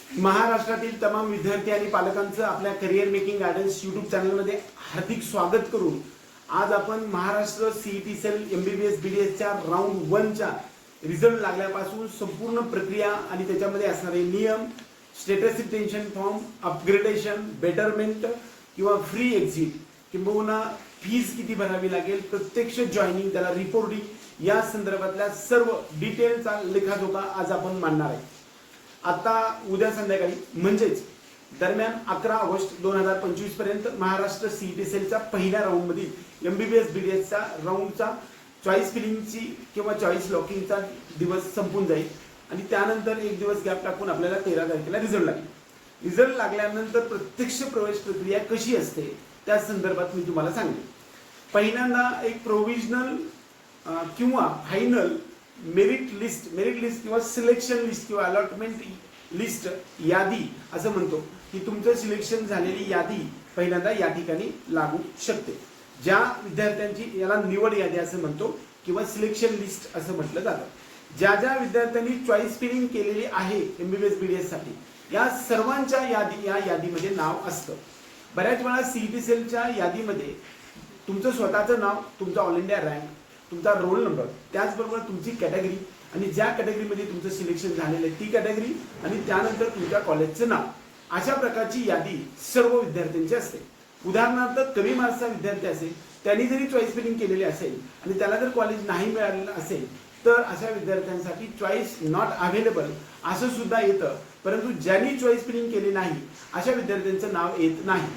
महाराष्ट्रातील तमाम विद्यार्थी आणि पालकांचं आपल्या करिअर मेकिंग गायडन्स यूट्यूब चॅनलमध्ये हार्दिक स्वागत करून आज आपण महाराष्ट्र सीईटी सेल एमबीबीएस बीडीएसच्या राऊंड 1च्या रिझल्ट लागल्यापासून संपूर्ण प्रक्रिया आणि त्याच्यामध्ये असणारे नियम, status retention form, upgradation, betterment किंवा फ्री एक्झिट किंबहुना फीज किती भरावी लागेल, प्रत्यक्ष जॉईनिंग, त्याला रिपोर्टिंग या संदर्भातल्या सर्व डिटेलचा लेखाजोखा आज आपण मांडणार आहे. आता उद्या संध्याकाळी म्हणजेच दरम्यान 11 ऑगस्ट 2025 पर्यंत महाराष्ट्र सीईटी सेलच्या पहिल्या राऊंड मधील एमबीबीएस बीडीएसच्या राऊंडचा चॉईस फिलिंगची किंवा चॉईस लॉकिंगचा दिवस संपून जाईल आणि त्यानंतर एक दिवस गॅप टाकून आपल्याला 13 तारखेला रिझल्ट लागेल. रिझल्ट लागल्यानंतर प्रत्यक्ष प्रवेश प्रक्रिया कशी असते त्या संदर्भात मी तुम्हाला सांगेन. पहिल्यांदा एक प्रोव्हिजनल किंवा फायनल मेरिट लिस्ट किंवा सिलेक्शन लिस्ट किंवा अलॉटमेंट लिस्ट यादी असं म्हणतो की तुमचं सिलेक्शन झालेली यादी पहिल्यांदा या ठिकाणी लागू शकते. ज्या विद्यार्थ्यांची याला निवड यादी असं म्हणतो किंवा सिलेक्शन लिस्ट असं म्हटलं जातं. ज्या ज्या विद्यार्थ्यांनी चॉईस फिलिंग केलेली आहे एमबीबीएस बीडीएस साठी या सर्वांच्या या यादीमध्ये नाव असतं. बऱ्याच वेळा सीईटी सेलच्या यादीमध्ये तुमचं स्वतःचं नाव, तुमचा ऑल इंडिया रँक, तुमचा रोल नंबर, त्याचबरोबर तुमची कॅटेगरी आणि ज्या कॅटेगरीमध्ये तुमचं सिलेक्शन झालेलं आहे ती कॅटेगरी आणि त्यानंतर तुमच्या कॉलेजचं नाव, अशा प्रकारची यादी सर्व विद्यार्थ्यांची असते. उदाहरणार्थ कमी मार्क्सचा विद्यार्थी असेल, त्यांनी जरी चॉईस फिलिंग केलेली असेल आणि त्याला जर कॉलेज नाही मिळालेलं असेल तर अशा विद्यार्थ्यांसाठी चॉईस नॉट अवेलेबल असं सुद्धा येतं. परंतु ज्यांनी चॉईस फिलिंग केली नाही अशा विद्यार्थ्यांचं नाव येत नाही.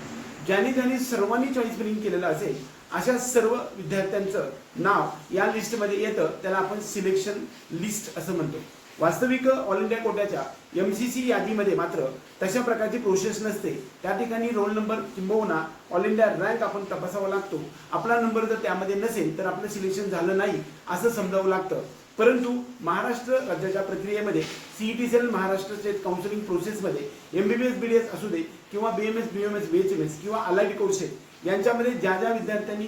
ज्यांनी सर्वांनी चॉईस फिलिंग केलेलं असेल अशा सर्व विद्यार्थ्यांचं नाव या लिस्टमध्ये येतं. त्याला आपण सिलेक्शन लिस्ट असं म्हणतो. वास्तविक ऑल इंडिया कोट्याच्या एमसीसी यादीमध्ये मात्र तशा प्रकारची प्रोसेस नसते. त्या ठिकाणी रोल नंबर किंबहुना ऑल इंडिया रँक आपण तपासावा लागतो. आपला नंबर जर त्यामध्ये नसेल तर आपलं सिलेक्शन झालं नाही असं समजावं लागतं. परंतु महाराष्ट्र राज्याच्या प्रक्रियेमध्ये CET cell Maharashtra state counselling प्रोसेसमध्ये एमबीबीएस बीडीएस असू दे किंवा बीएमएस बीएमएस बीएचएमएस किंवा अलाइड कोर्सेस यांच्यामध्ये ज्या ज्या विद्यार्थ्यांनी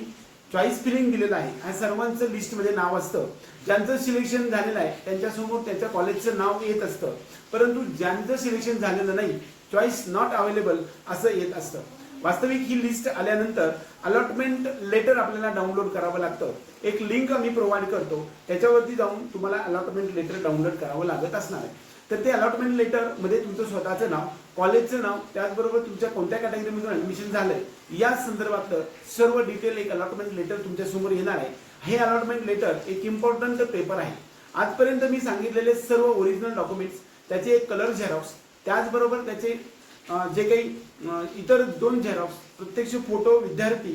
चॉईस फिलिंग दिलेलं आहे ह्या सर्वांचं लिस्टमध्ये नाव असतं. ज्यांचं सिलेक्शन झालेलं आहे त्यांच्यासमोर त्यांच्या कॉलेजचं नाव येत असतं. परंतु ज्यांचं सिलेक्शन झालेलं नाही, चॉईस नॉट अवेलेबल असं येत असतं. वास्तविक ही लिस्ट आल्यानंतर अलॉटमेंट लेटर आपल्याला डाउनलोड करावं लागतं. एक लिंक आम्ही प्रोव्हाइड करतो, त्याच्यावरती जाऊन तुम्हाला अलॉटमेंट लेटर डाउनलोड करावं लागत असणार आहे. तर ते अलॉटमेंट लेटर मध्ये तुमचं स्वतःचं नाव, कॉलेजचं नाव, त्याचबरोबर तुमच्या कोणत्या कॅटेगरीमधून ऍडमिशन झालंय या संदर्भातलं सर्व डिटेल एक अलॉटमेंट लेटर तुमच्या समोर येणार आहे. हे अलॉटमेंट लेटर एक इम्पॉर्टंट पेपर आहे. आजपर्यंत मी सांगितलेले सर्व ओरिजिनल डॉक्युमेंट्स, त्याचे एक कलर झेरॉक्स, त्याचबरोबर त्याचे जे काही इतर 2 झेरॉक्स, प्रत्यक्ष फोटो, विद्यार्थी,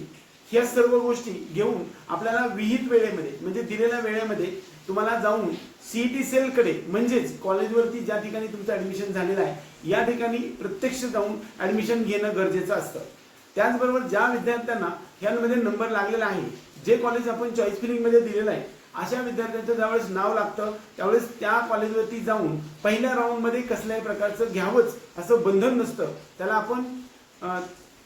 ह्या सर्व गोष्टी घेऊन आपल्याला विहित वेळेमध्ये म्हणजे दिलेल्या वेळेमध्ये तुम्हाला जाऊन सीईटी सेल कडे म्हणजेच कॉलेजवरती ज्या ठिकाणी तुमचं ऍडमिशन झालेलं आहे या ठिकाणी प्रत्यक्ष जाऊन ऍडमिशन घेणं गरजेचं असतं. त्याचबरोबर ज्या विद्यार्थ्यांना ह्यामध्ये नंबर लागलेला आहे, जे कॉलेज आपण चॉईस फिलिंग मध्ये दिलेलं आहे अशा विद्यार्थ्यांचं ज्यावेळेस नाव लागतं त्यावेळेस त्या कॉलेजवरती जाऊन पहिल्या राऊंड मध्ये कसल्याही प्रकारचं घ्यावंच असं बंधन नसतं.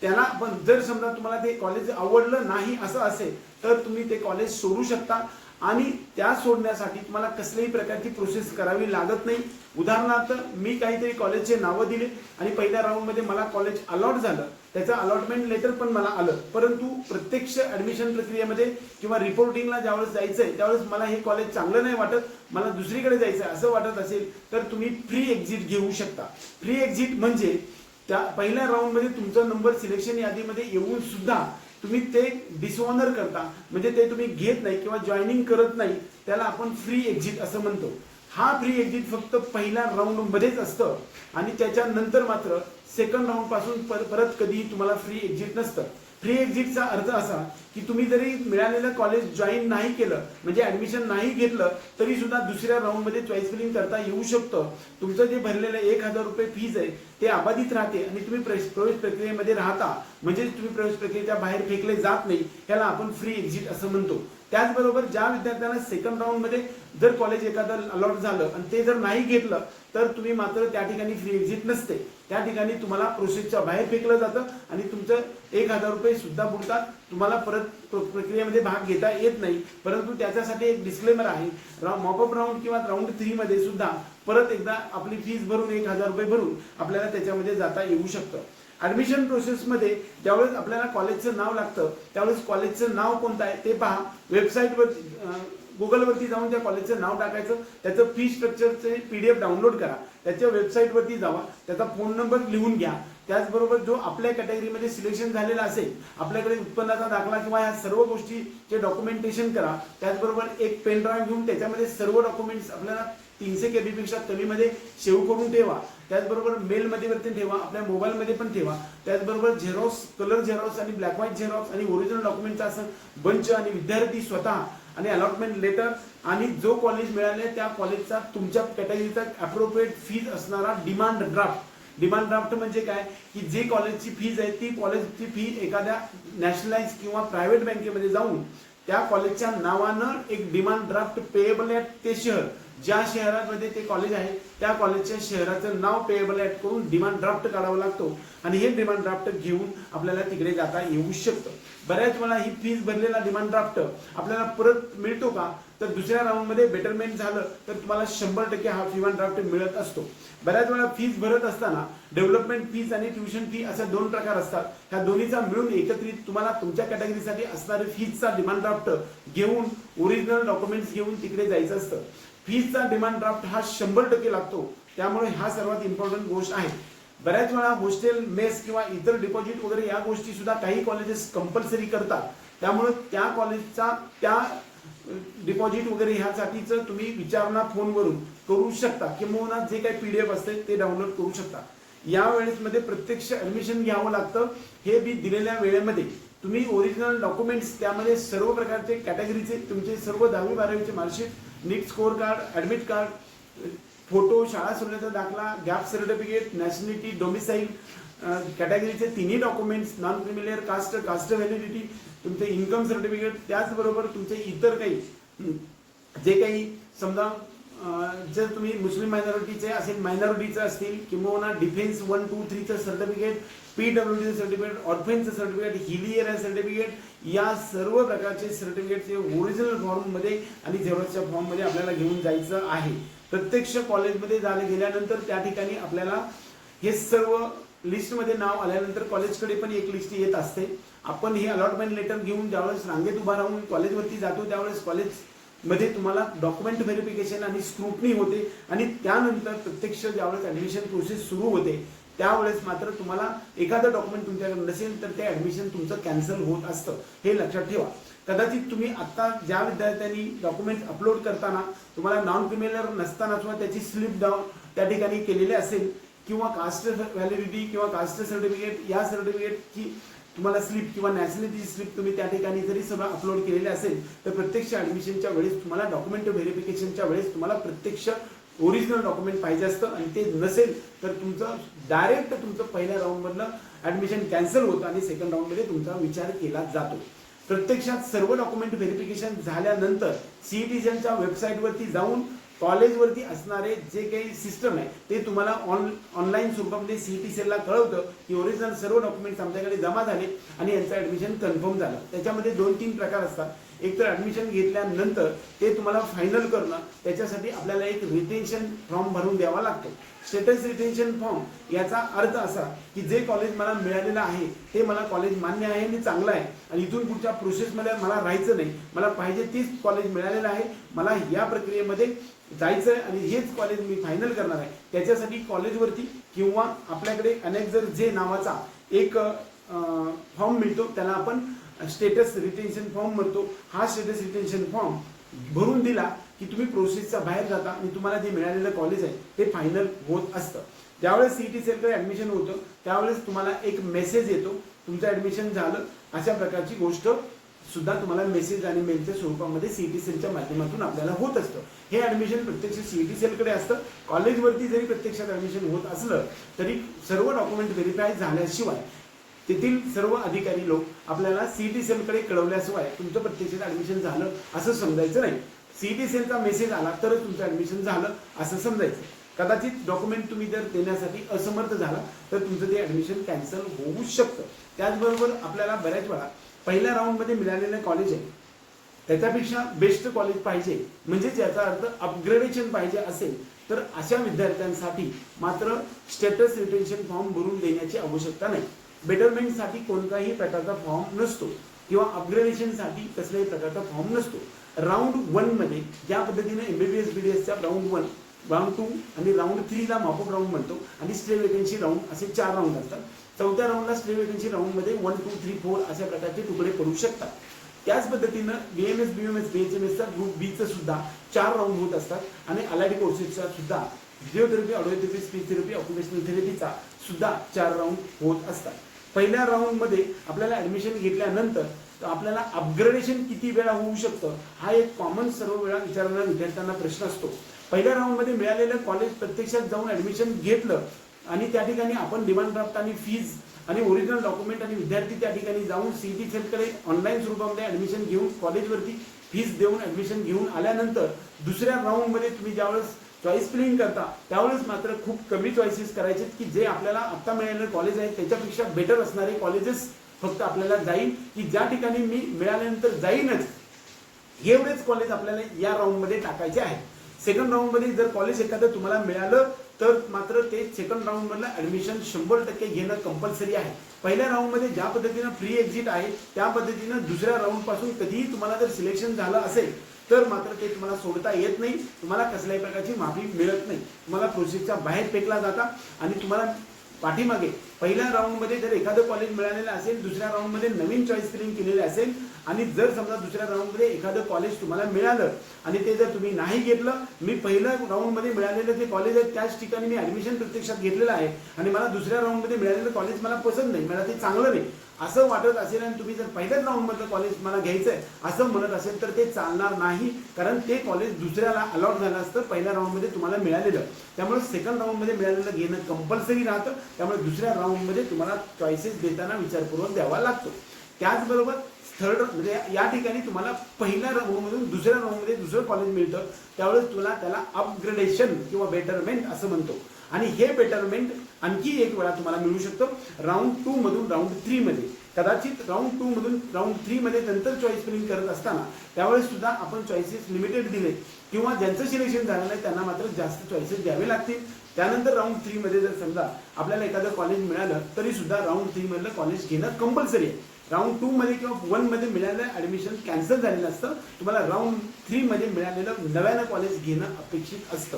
त्याला आपण जर समजा तुम्हाला ते कॉलेज आवडलं नाही असं असेल तर तुम्ही ते कॉलेज सोडू शकता आणि त्या सोडण्यासाठी तुम्हाला कसल्याही प्रकारची प्रोसेस करावी लागत नाही. उदाहरणार्थ मी काहीतरी कॉलेजचे नावं दिले आणि पहिल्या राऊंड मध्ये मला कॉलेज अलॉट झालं, त्याचं अलॉटमेंट लेटर पण मला आलं, परंतु प्रत्यक्ष ऍडमिशन प्रक्रियेमध्ये किंवा रिपोर्टिंगला ज्यावेळेस जायचंय त्यावेळेस मला हे कॉलेज चांगलं नाही वाटत, मला दुसरीकडे जायचं असं वाटत असेल तर तुम्ही फ्री एक्झिट घेऊ शकता. फ्री एक्झिट म्हणजे त्या पहिल्या राऊंड मध्ये तुमचा नंबर सिलेक्शन यादीमध्ये येऊन सुद्धा तुम्ही ते डिसऑनर करता, म्हणजे ते तुम्ही घेत नाही किंवा जॉईनिंग करत नाही, त्याला आपण फ्री एक्झिट असं म्हणतो. हा फ्री एक्झिट फक्त पहिल्या राऊंड मध्येच असतं आणि त्याच्यानंतर मात्र सेकंड राऊंड पासून परत कधीही तुम्हाला फ्री एक्झिट नसतं. फ्री एक्झिटचा अर्थ असा की तुम्ही जरी मिळालेलं कॉलेज जॉईन नाही केलं म्हणजे ऍडमिशन नाही घेतलं तरी सुद्धा दुसऱ्या राऊंड मध्ये चॉईस फिलिंग करता येऊ शकतं. तुमचं जे भरलेलं 1000 रुपये फीज आहे ते अबाधित राहते आणि तुम्ही प्रवेश प्रक्रियेमध्ये राहता, म्हणजे तुम्ही प्रवेश प्रक्रियेच्या बाहेर फेकले जात नाही. याला आपण फ्री एक्झिट असं म्हणतो. त्याचबरोबर ज्या विद्यार्थ्यांना सेकंड राऊंडमध्ये जर कॉलेज एखादं अलॉट झालं आणि ते जर नाही घेतलं तर तुम्ही मात्र त्या ठिकाणी फ्री एक्झिट नसते, त्या ठिकाणी तुम्हाला प्रोसेसच्या बाहेर फेकलं जातं आणि तुमचं 1000 रुपये सुद्धा बुडतात, तुम्हाला परत प्रक्रियेमध्ये भाग घेता येत नाही. परंतु त्याच्यासाठी एक डिस्क्लेमर आहे, मॉपअप राऊंड किंवा राऊंड 3 मध्ये सुद्धा परत एकदा आपली फीस भरून 1000 रुपये भरून आपल्याला त्याच्यामध्ये जाता येऊ शकतं. ऍडमिशन प्रोसेसमध्ये ज्यावेळेस आपल्याला कॉलेजचं नाव लागतं त्यावेळेस कॉलेजचं नाव कोणतं आहे ते पहा. वेबसाईटवर गुगलवरती जाऊन त्या कॉलेजचं नाव टाकायचं, त्याचं फी स्ट्रक्चरचे PDF डाउनलोड करा, त्याच्या वेबसाईटवरती जावा, त्याचा फोन नंबर लिहून घ्या. त्याचबरोबर जो आपल्या कॅटेगरीमध्ये सिलेक्शन झालेला असेल, आपल्याकडे उत्पन्नाचा दाखला किंवा ह्या सर्व गोष्टीचे डॉक्युमेंटेशन करा. त्याचबरोबर एक पेन ड्राईव्ह घेऊन त्याच्यामध्ये सर्व डॉक्युमेंट्स आपल्याला 300 KB पेक्षा कमीमध्ये सेव्ह करून ठेवा. त्याचबरोबर मेलमध्ये वरती ठेवा, आपल्या मोबाईलमध्ये पण ठेवा. त्याचबरोबर झेरॉक्स, कलर झेरॉक्स आणि ब्लॅक व्हाईट झेरॉक्स आणि ओरिजिनल डॉक्युमेंटचा असं बंच आणि विद्यार्थी स्वतः आणि अलॉटमेंट लेटर आणि जो कॉलेज मिळाले त्या कॉलेजचा तुमच्या कॅटेगरीचा अप्रोप्रिएट फीज असणारा डिमांड ड्राफ्ट. डिमांड ड्राफ्ट म्हणजे काय की जे कॉलेजची फीज आहे ती कॉलेजची फी एखाद्या नॅशनलाइज किंवा प्रायव्हेट बँकेमध्ये जाऊन त्या कॉलेजच्या नावानं एक डिमांड ड्राफ्ट पेएबल ॲट ते शहर, ज्या शहरामध्ये ते कॉलेज आहे त्या कॉलेजच्या शहराचं नाव पेएबल ॲट करून डिमांड ड्राफ्ट काढावा लागतो आणि हे डिमांड ड्राफ्ट घेऊन आपल्याला तिकडे जाता येऊ शकतं. बऱ्याच वेळा ही फीस भरलेला डिमांड ड्राफ्ट आपल्याला परत मिळतो का, तर दुसऱ्या राऊंडमध्ये बेटरमेंट झालं तर तुम्हाला 100% हा डिमांड ड्राफ्ट मिळत असतो. बऱ्याच वेळा फीस भरत असताना डेव्हलपमेंट फीस आणि ट्युशन फी असे 2 प्रकार असतात. ह्या दोन्हीचा मिळून एकत्रित तुम्हाला तुमच्या कॅटेगरीसाठी असणारे फीजचा डिमांड ड्राफ्ट घेऊन ओरिजिनल डॉक्युमेंट्स घेऊन तिकडे जायचं असतं. फीजचा डिमांड ड्राफ्ट हा 100% लागतो, त्यामुळे हा सर्वात इम्पॉर्टंट गोष्ट आहे. बऱ्याच वेळा हॉस्टेल, मेस किंवा इतर डिपॉझिट वगैरे या गोष्टी सुद्धा काही कॉलेजेस कंपल्सरी करतात, त्यामुळे त्या कॉलेजचा त्या डिपॉझिट वगैरे ह्यासाठीच तुम्ही विचारणा फोनवरून करू शकता किंवा जे काही PDF असते ते डाउनलोड करू शकता. या वेळेसमध्ये प्रत्यक्ष ऍडमिशन घ्यावं लागतं. हे बी दिलेल्या वेळेमध्ये तुम्ही ओरिजिनल डॉक्युमेंट्स, त्यामध्ये सर्व प्रकारचे कॅटेगरीचे तुमचे सर्व 10वी 12वीचे marksheet, NEET score card, admit card, photo, शाळा सोडण्याचा दाखला, गॅप सर्टिफिकेट, नॅशनॅलिटी, डोमिसाईल कॅटेगरीचे तिन्ही documents, non creamy layer caste, caste validity, तुमचे इन्कम सर्टिफिकेट, त्याचबरोबर तुमचे इतर काही जे काही समजा जर तुम्ही मुस्लिम मायनॉरिटीचे असेल, मायनॉरिटीचे असतील किंवा डिफेन्स 1, 2, 3चं सर्टिफिकेट, PWDचं सर्टिफिकेट, ऑर्फेन्सचं सर्टिफिकेट, हिली एरिया सर्टिफिकेट, या सर्व प्रकारचे सर्टिफिकेटचे ओरिजिनल फॉर्ममध्ये आणि झेरॉक्सच्या फॉर्ममध्ये आपल्याला घेऊन जायचं आहे. प्रत्यक्ष कॉलेजमध्ये गेल्यानंतर त्या ठिकाणी आपल्याला हे सर्व लिस्टमध्ये नाव आल्यानंतर कॉलेजकडे पण एक लिस्ट येत असते. आपण हे अलॉटमेंट लेटर घेऊन ज्यावेळेस रांगेत उभा राहून कॉलेजवरती जातो त्यावेळेस कॉलेजमध्ये तुम्हाला डॉक्युमेंट व्हेरिफिकेशन आणि स्क्रुटनी होते आणि त्यानंतर प्रत्यक्ष ज्यावेळेस ऍडमिशन प्रोसेस सुरू होते त्यावेळेस मात्र तुम्हाला एखादं डॉक्युमेंट तुमच्याकडे नसेल तर ते ऍडमिशन तुमचं कॅन्सल होत असतं, हे लक्षात ठेवा. कदाचित तुम्ही आता ज्या विद्यार्थ्यांनी डॉक्युमेंट अपलोड करताना तुम्हाला नॉन क्रिमिलियर नसताना किंवा त्याची स्लिप डाऊन त्या ठिकाणी केलेली असेल किंवा कास्ट व्हॅलिडिटी किंवा कास्ट सर्टिफिकेट या सर्टिफिकेटची तुम्हाला स्लिप किंवा नॅशनॅलिटी स्लिप तुम्ही त्या ठिकाणी जरी सगळं अपलोड केलेले असेल तर प्रत्यक्ष ऍडमिशनच्या वेळेस तुम्हाला डॉक्युमेंट व्हेरिफिकेशनच्या वेळेस तुम्हाला प्रत्यक्ष ओरिजिनल डॉक्युमेंट पाहिजे असतं आणि ते नसेल तर तुमचं डायरेक्ट तुमचं पहिल्या राऊंडमधलं ऍडमिशन कॅन्सल होतं आणि सेकंड राऊंडमध्ये तुमचा विचार केला जातो. प्रत्यक्षात सर्व डॉक्युमेंट व्हेरिफिकेशन झाल्यानंतर CET सेलच्या वेबसाईटवरती जाऊन कॉलेजवरती असणारे जे काही सिस्टम आहे ते तुम्हाला ऑनलाईन स्वरूपामध्ये CET सेलला कळवतं की ओरिजिनल सर्व डॉक्युमेंट्स आमच्याकडे जमा झाले आणि यांचं ऍडमिशन कन्फर्म झालं. त्याच्यामध्ये 2-3 प्रकार असतात. एक तर ऍडमिशन घेतल्यानंतर ते तुम्हाला फायनल करणं, त्याच्यासाठी आपल्याला एक रिटेन्शन फॉर्म भरून द्यावा लागतो. स्टेटस रिटेन्शन फॉर्म याचा अर्थ असा की जे कॉलेज मला मिळालेलं आहे ते मला कॉलेज मान्य आहे आणि चांगलं आहे आणि इथून पुढच्या प्रोसेसमध्ये मला राहायचं नाही, मला पाहिजे तीच कॉलेज मिळालेलं आहे, मला या प्रक्रियेमध्ये जायचं आहे आणि हेच कॉलेज मी फायनल करणार आहे. त्याच्यासाठी कॉलेजवरती किंवा आपल्याकडे अनेक जे नावाचा एक फॉर्म मिळतो त्याला आपण स्टेटस रिटेन्शन फॉर्म म्हणतो. हा स्टेटस रिटेन्शन फॉर्म भरून दिला की तुम्ही प्रोसेसच्या बाहेर जाता आणि तुम्हाला जे मिळालेलं कॉलेज आहे ते फायनल होत असतं. ज्यावेळेस CET सेलकडे ऍडमिशन होतं त्यावेळेस तुम्हाला एक मेसेज येतो तुमचं ऍडमिशन झालं, अशा प्रकारची गोष्ट सुद्धा तुम्हाला मेसेज आणि मेलच्या स्वरूपामध्ये CET सेलच्या माध्यमातून आपल्याला होत असतं. हे ऍडमिशन प्रत्यक्ष CET सेलकडे असतं. कॉलेजवरती जरी प्रत्यक्षात ऍडमिशन होत असलं तरी सर्व डॉक्युमेंट व्हेरीफाय झाल्याशिवाय तेथील सर्व अधिकारी लोक आपल्याला सीईटी सेलकडे कळवल्याशिवाय तुमचं प्रत्यक्षात ऍडमिशन झालं असं समजायचं नाही. सीईटी सेलचा मेसेज आला तरच तुमचं ऍडमिशन झालं असं समजायचं. कदाचित डॉक्युमेंट तुम्ही जर देण्यासाठी असमर्थ झाला तर तुमचं ते ऍडमिशन कॅन्सल होऊ शकतं. त्याचबरोबर आपल्याला बऱ्याच वेळा पहिल्या राऊंडमध्ये मिळालेलं कॉलेज आहे त्याच्यापेक्षा बेस्ट कॉलेज पाहिजे, म्हणजे ज्याचा अर्थ अपग्रेडेशन पाहिजे असेल तर अशा विद्यार्थ्यांसाठी मात्र स्टेटस रिटेन्शन फॉर्म भरून देण्याची आवश्यकता नाही. बेटरमेंटसाठी कोणताही प्रकारचा फॉर्म नसतो किंवा अपग्रेडेशनसाठी कसल्याही प्रकारचा फॉर्म नसतो. राऊंड 1 मध्ये ज्या पद्धतीने एमबीबीएस बीडीएसच्या राऊंड 1, राऊंड 2 आणि राऊंड 3 ला मॉपअप राऊंड म्हणतो आणि स्टे वेकेन्सी राऊंड असे 4 राऊंड असतात. चौथ्या राऊंडला स्टे वेकेन्सी राऊंडमध्ये 1, 2, 3, 4 अशा प्रकारचे तुकडे पडू शकतात. त्याच पद्धतीनं बीएमएस, बीएमएस, बीएचएमएसचा ग्रुप बीचं सुद्धा 4 राऊंड होत असतात आणि अलाइड कोर्सेसचा सुद्धा फिजिओथेरपी, ऑडिओथेरपी, स्पीच थेरपी, ऑक्युपेशनल थेरपीचा सुद्धा 4 राऊंड होत असतात. पहिल्या राऊंडमध्ये आपल्याला ऍडमिशन घेतल्यानंतर आपल्याला अपग्रेडेशन किती वेळा होऊ शकतं हा एक कॉमन सर्व वेळा विचारणाऱ्या विद्यार्थ्यांना प्रश्न असतो. पहिल्या राऊंडमध्ये मिळालेलं कॉलेज प्रत्यक्षात जाऊन ऍडमिशन घेतलं आणि त्या ठिकाणी आपण डिमांड ड्राफ्ट आणि फीज आणि ओरिजिनल डॉक्युमेंट आणि विद्यार्थी त्या ठिकाणी जाऊन सीईटी सेलकडे ऑनलाईन स्वरूपामध्ये ऍडमिशन घेऊन कॉलेजवरती फीस देऊन ऍडमिशन घेऊन आल्यानंतर दुसऱ्या राऊंडमध्ये तुम्ही ज्यावेळेस चॉईस फिलिंग करता त्यावेळेस मात्र खूप कमी चॉईसेस करायचे की जे आपल्याला आता मिळालेले कॉलेज आहे त्याच्यापेक्षा बेटर असणारे कॉलेजेस फक्त आपल्याला जाईल की ज्या ठिकाणी मी मिळाल्यानंतर जाईनच एवढेच कॉलेज आपल्याला या राऊंडमध्ये टाकायचे आहे. सेकंड राऊंडमध्ये जर कॉलेज एखादं तुम्हाला मिळालं तर मात्र ते सेकंड राऊंडमधलं ऍडमिशन 100% घेणं कंपल्सरी आहे. पहिल्या राऊंडमध्ये ज्या पद्धतीनं फ्री एक्झिट आहे त्या पद्धतीनं दुसऱ्या राऊंड पासून कधीही तुम्हाला जर सिलेक्शन झालं असेल तर मात्र ते तुम्हाला सोडता येत नाही. तुम्हाला कसल्याही प्रकारची माफी मिळत नाही. तुम्हाला प्रोसेसच्या बाहेर फेकला जाता आणि तुम्हाला पाठीमागे पहिल्या राऊंडमध्ये जर एखादं कॉलेज मिळालेलं असेल, दुसऱ्या राऊंडमध्ये नवीन चॉईस फिलिंग केलेली असेल आणि जर समजा दुसऱ्या राऊंडमध्ये एखादं कॉलेज तुम्हाला मिळालं आणि ते जर तुम्ही नाही घेतलं, मी पहिल्या राऊंडमध्ये मिळालेलं जे कॉलेज आहे त्याच ठिकाणी मी ऍडमिशन प्रत्यक्षात घेतलेलं आहे आणि मला दुसऱ्या राऊंडमध्ये मिळालेलं कॉलेज मला पसंत नाही, मला ते चांगलं नाही असं वाटत असेल आणि तुम्ही जर पहिल्याच राऊंडमधलं कॉलेज मला घ्यायचंय असं म्हणत असेल तर ते चालणार नाही. कारण ते कॉलेज दुसऱ्याला अलॉट झालं असतं पहिल्या राऊंडमध्ये तुम्हाला मिळालेलं. त्यामुळे सेकंड राऊंडमध्ये मिळालेलं घेणं कंपल्सरी राहतं. त्यामुळे दुसऱ्या राऊंडमध्ये तुम्हाला चॉईसेस देताना विचारपूर्वक द्यावा लागतो. त्याचबरोबर थर्ड म्हणजे या ठिकाणी तुम्हाला पहिल्या राऊंडमधून दुसऱ्या राऊंडमध्ये दुसरं कॉलेज मिळतं त्यावेळेस तुला त्याला अपग्रेडेशन किंवा बेटरमेंट असं म्हणतो आणि हे बेटरमेंट आणखी एक वेळा तुम्हाला मिळू शकतं राऊंड 2 मधून राऊंड 3 मध्ये. कदाचित राऊंड 2 मधून राऊंड 3 मध्ये नंतर चॉईस फिलिंग करत असताना त्यावेळेस सुद्धा आपण चॉईसेस लिमिटेड दिले किंवा ज्यांचं सिलेक्शन झालं नाही त्यांना मात्र जास्त चॉईसेस द्यावे लागतील. त्यानंतर राऊंड 3 मध्ये जर समजा आपल्याला एखादं कॉलेज मिळालं तरी सुद्धा राऊंड 3 मधलं कॉलेज घेणं कंपल्सरी आहे. राऊंड 2 मध्ये किंवा 1 मध्ये मिळालेलं ऍडमिशन कॅन्सल झालेलं असतं. तुम्हाला राऊंड 3 मध्ये मिळालेलं नव्यानं कॉलेज घेणं अपेक्षित असतं.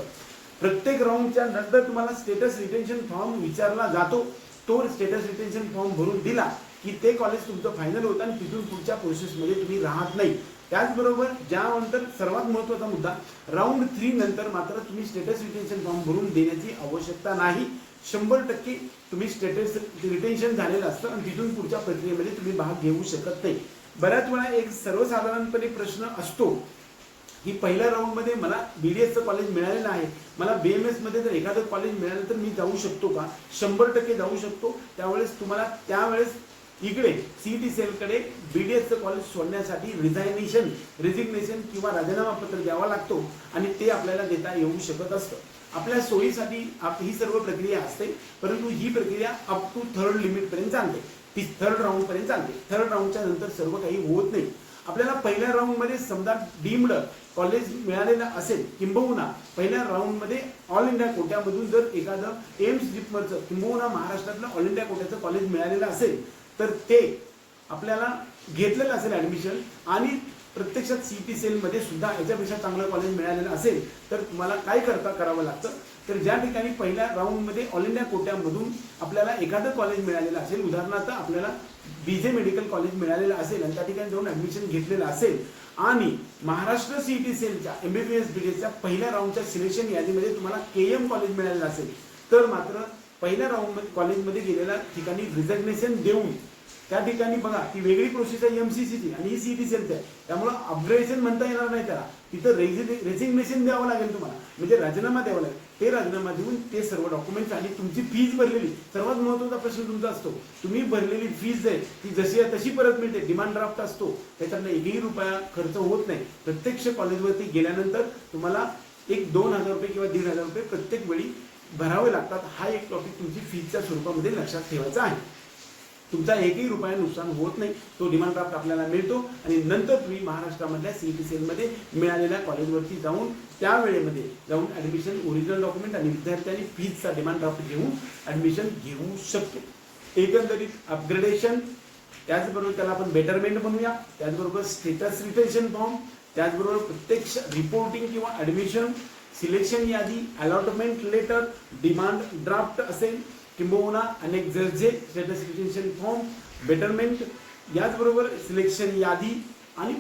प्रत्येक राऊंडच्या नंतर तुम्हाला स्टेटस रिटेन्शन फॉर्म विचारला जातो. तो स्टेटस रिटेन्शन फॉर्म भरून दिला की ते कॉलेज तुमचं फायनल होतं आणि तिथून पुढच्या प्रोसेसमध्ये तुम्ही राहत नाही. त्याचबरोबर ज्यानंतर सर्वात महत्त्वाचा मुद्दा राऊंड 3 नंतर मात्र तुम्ही स्टेटस रिटेन्शन फॉर्म भरून देण्याची आवश्यकता नाही. 100% तुम्ही स्टेटस रिटेन्शन झालेलं असतं आणि तिथून पुढच्या प्रक्रियेमध्ये तुम्ही भाग घेऊ शकत नाही. बऱ्याच वेळा एक सर्वसाधारणपणे प्रश्न असतो की पहिल्या राऊंडमध्ये मला बीडीएसचं कॉलेज मिळालेलं आहे, मला बीएमएस मध्ये जर एखादं कॉलेज मिळालं तर मी जाऊ शकतो का? 100% जाऊ शकतो. त्यावेळेस तुम्हाला त्यावेळेस इकडे सीईटी सेलकडे बीडीएसचं कॉलेज सोडण्यासाठी रिझिग्नेशन किंवा राजीनामा पत्र द्यावा लागतो आणि ते आपल्याला देता येऊ शकत असतं. आपल्या सोयीसाठी ही सर्व प्रक्रिया असते, परंतु ही प्रक्रिया अप टू थर्ड लिमिट पर्यंत चालते. ती थर्ड राऊंड पर्यंत चालते. थर्ड राऊंडच्या नंतर सर्व काही होत नाही. आपल्याला पहिल्या राऊंडमध्ये समजा डीम्ड कॉलेज मिळालेलं असेल किंबहुना पहिल्या राऊंडमध्ये ऑल इंडिया कोट्यामधून जर एखादं एम्स जिपमरचं किंबहुना महाराष्ट्रातलं ऑल इंडिया कोट्याचं कॉलेज मिळालेलं असेल तर ते आपल्याला घेतलेलं असेल ऍडमिशन आणि प्रत्यक्षात सीईटी सेलमध्ये सुद्धा याच्यापेक्षा चांगलं कॉलेज मिळालेलं असेल तर तुम्हाला काय करावं लागतं तर ज्या ठिकाणी पहिल्या राऊंडमध्ये ऑल इंडिया कोट्यामधून आपल्याला एखादं कॉलेज मिळालेलं असेल, उदाहरणार्थ आपल्याला बीजे मेडिकल कॉलेज मिळालेलं असेल आणि त्या ठिकाणी जाऊन ऍडमिशन घेतलेलं असेल आणि महाराष्ट्र सीईटी सेलच्या एमबीबीएस बीडीएसच्या पहिल्या राऊंडच्या सिलेक्शन यादीमध्ये तुम्हाला केएम कॉलेज मिळालेलं असेल तर मात्र पहिल्या राऊंड कॉलेजमध्ये गेलेल्या ठिकाणी रिझग्नेशन देऊन त्या ठिकाणी बघा ती वेगळी प्रोसेस आहे एमसीसीची आणि ही सीईटी सेलची आहे. त्यामुळे अपग्रेडेशन म्हणता येणार नाही त्याला. तिथं रेझिग्नेशन द्यावं लागेल तुम्हाला, म्हणजे राजीनामा द्यावा लागेल. ते राजीनामा देऊन ते सर्व डॉक्युमेंट्स आणि तुमची फीज भरलेली, सर्वात महत्त्वाचा प्रश्न तुमचा असतो, तुम्ही भरलेली फीज आहे ती जशी आहे तशी परत मिळते. डिमांड ड्राफ्ट असतो, त्याच्यातनं एकही रुपया खर्च होत नाही. प्रत्यक्ष कॉलेजवरती गेल्यानंतर तुम्हाला एक 2,000 रुपये किंवा 1,500 रुपये प्रत्येक वेळी भरावे लागतात. हा एक टॉपिक तुमची फीजच्या स्वरूपामध्ये लक्षात ठेवायचा आहे. तुमचा एकही रुपया नुकसान होत नाही. तो डिमांड ड्राफ्ट आपल्याला मिळतो आणि नंतर तुम्ही महाराष्ट्रामधल्या सीईटी सेलमध्ये मिळालेल्या कॉलेजवरती जाऊन त्या वेळेमध्ये जाऊन ऍडमिशन, ओरिजिनल डॉक्युमेंट आणि विद्यार्थ्यांनी फीजचा डिमांड ड्राफ्ट घेऊन ऍडमिशन घेऊ शकतो. एकंदरीत अपग्रेडेशन, त्याचबरोबर त्याला आपण बेटरमेंट म्हणूया, त्याचबरोबर स्टेटस रिटेन्शन फॉर्म, त्याचबरोबर प्रत्यक्ष रिपोर्टिंग किंवा ऍडमिशन, सिलेक्शन यादी, अलॉटमेंट लेटर, डिमांड ड्राफ्ट असेल किंबहुना अनेक जे स्टेटस रिटेन्शन फॉर्म, बेटरमेंट, याचबरोबर सिलेक्शन यादी आणि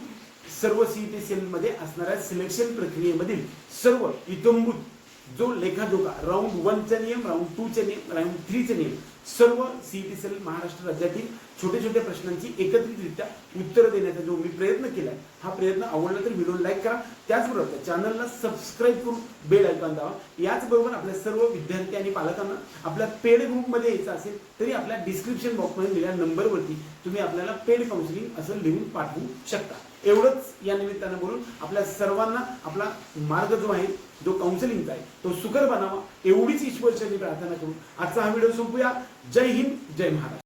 सर्व सीईटी सेलमध्ये असणाऱ्या सिलेक्शन प्रक्रियेमधील सर्व इत्थंभूत जो लेखाजोखा, राऊंड 1चे नियम, राऊंड 2चे नियम, राऊंड 3चे नियम, सर्व सीईटी सेल महाराष्ट्र राज्यातील छोटे छोटे प्रश्नांची एकत्रितरित्या उत्तर देण्याचा जो मी प्रयत्न केलाय, हा प्रयत्न आवडला तर व्हिडिओ लाईक करा. त्याचबरोबर चॅनलला सबस्क्राईब करून बेल आयकॉन दाबा. याचबरोबर आपल्या सर्व विद्यार्थी आणि पालकांना आपल्या पेड ग्रुपमध्ये यायचं असेल तरी आपल्या डिस्क्रिप्शन बॉक्समध्ये दिलेल्या नंबरवरती तुम्ही आपल्याला पेड काउन्सिलिंग असं लिहून पाठवू शकता. एवढंच या निमित्तानं बोलून आपल्या सर्वांना आपला मार्ग जो आहे, जो काउन्सिलिंगचा आहे, तो सुकर बनावा एवढीच ईश्वरचरणी प्रार्थना करून आजचा हा व्हिडिओ संपूया. जय हिंद, जय महाराष्ट्र.